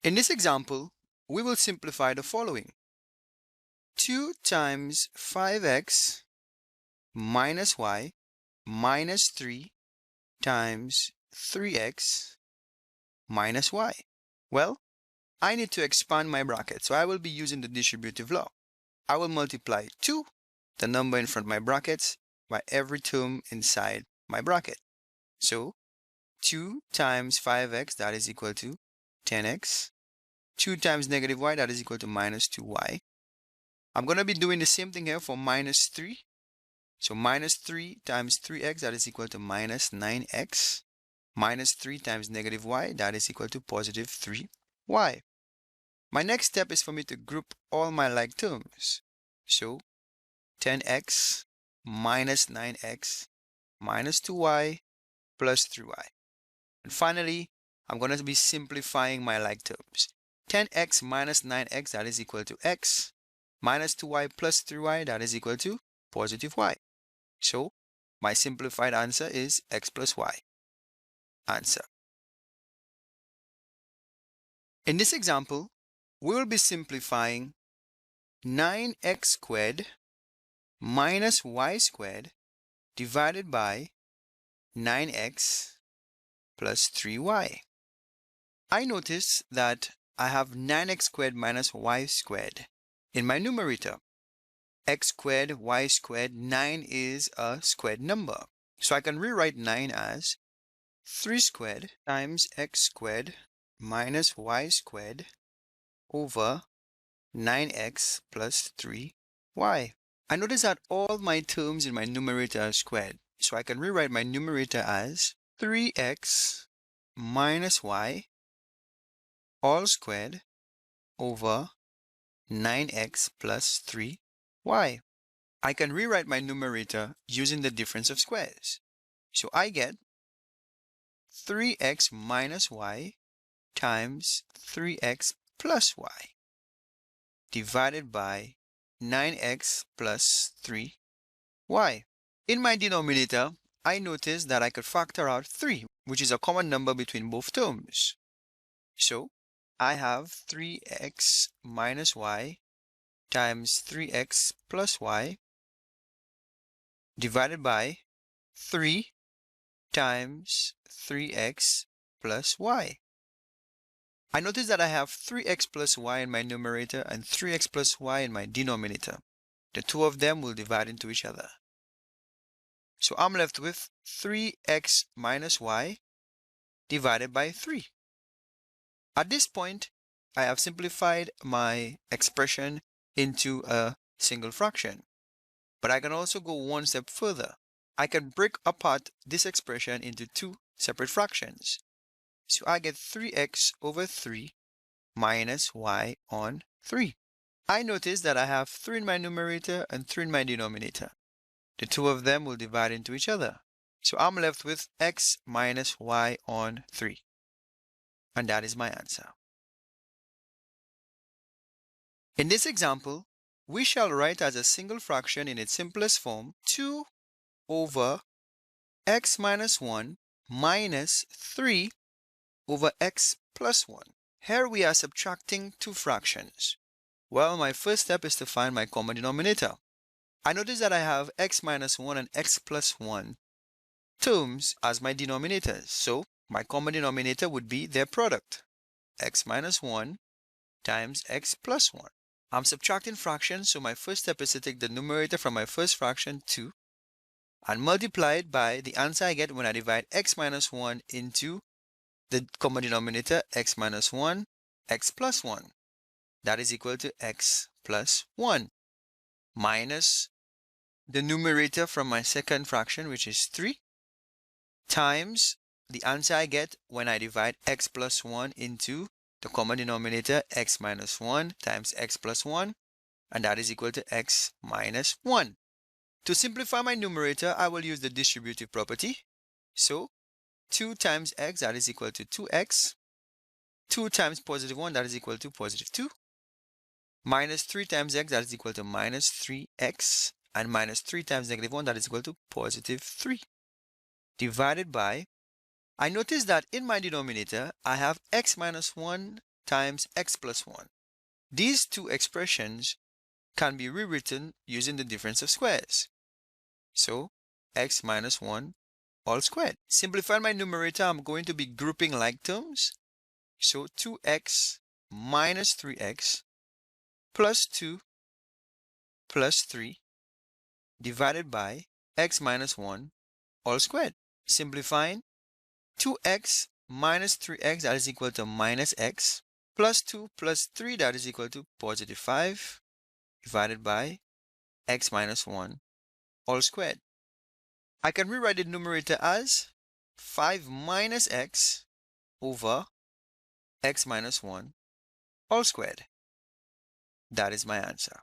In this example, we will simplify the following. 2 times 5x minus y minus 3 times 3x minus y. Well, I need to expand my bracket, so I will be using the distributive law. I will multiply 2, the number in front of my brackets, by every term inside my bracket. So 2 times 5x, that is equal to 10x. 2 times negative y, that is equal to minus 2y. I'm going to be doing the same thing here for minus 3. So minus 3 times 3x, that is equal to minus 9x. Minus 3 times negative y, that is equal to positive 3y. My next step is for me to group all my like terms. So 10x minus 9x minus 2y plus 3y. And finally, I'm going to be simplifying my like terms. 10x minus 9x, that is equal to x, minus 2y plus 3y, that is equal to positive y. So my simplified answer is x plus y. Answer. In this example, we will be simplifying 9x squared minus y squared divided by 9x plus 3y. I notice that I have 9x squared minus y squared in my numerator. X squared, y squared, 9 is a squared number. So I can rewrite 9 as 3 squared times x squared minus y squared over 9x plus 3y. I notice that all my terms in my numerator are squared. So I can rewrite my numerator as 3x minus y all squared over 9x plus 3y. I can rewrite my numerator using the difference of squares. So I get 3x minus y times 3x plus y divided by 9x plus 3y. In my denominator, I notice that I could factor out 3, which is a common number between both terms. So I have 3x minus y times 3x plus y divided by 3 times 3x plus y. I notice that I have 3x plus y in my numerator and 3x plus y in my denominator. The two of them will divide into each other. So I'm left with 3x minus y divided by 3. At this point, I have simplified my expression into a single fraction. But I can also go one step further. I can break apart this expression into two separate fractions. So I get 3x over 3 minus y on 3. I notice that I have 3 in my numerator and 3 in my denominator. The two of them will divide into each other. So I'm left with x minus y on 3. And that is my answer. In this example, we shall write as a single fraction in its simplest form 2 over x minus 1 minus 3 over x plus 1. Here we are subtracting two fractions. Well, my first step is to find my common denominator. I notice that I have x minus 1 and x plus 1 terms as my denominators. So my common denominator would be their product, x minus 1 times x plus 1. I'm subtracting fractions, so my first step is to take the numerator from my first fraction, 2, and multiply it by the answer I get when I divide x minus 1 into the common denominator, x minus 1, x plus 1. That is equal to x plus 1 minus the numerator from my second fraction, which is 3, times the answer I get when I divide x plus 1 into the common denominator, x minus 1 times x plus 1, and that is equal to x minus 1. To simplify my numerator, I will use the distributive property. So 2 times x, that is equal to 2x. 2 times positive 1, that is equal to positive 2. Minus 3 times x, that is equal to minus 3x. And minus 3 times negative 1, that is equal to positive 3. Divided by, I notice that in my denominator, I have x minus 1 times x plus 1. These two expressions can be rewritten using the difference of squares. So x minus 1 all squared. Simplifying my numerator, I'm going to be grouping like terms. So 2x minus 3x plus 2 plus 3 divided by x minus 1 all squared. Simplifying, 2x minus 3x, that is equal to minus x, plus 2 plus 3, that is equal to positive 5 divided by x minus 1 all squared. I can rewrite the numerator as 5 minus x over x minus 1 all squared. That is my answer.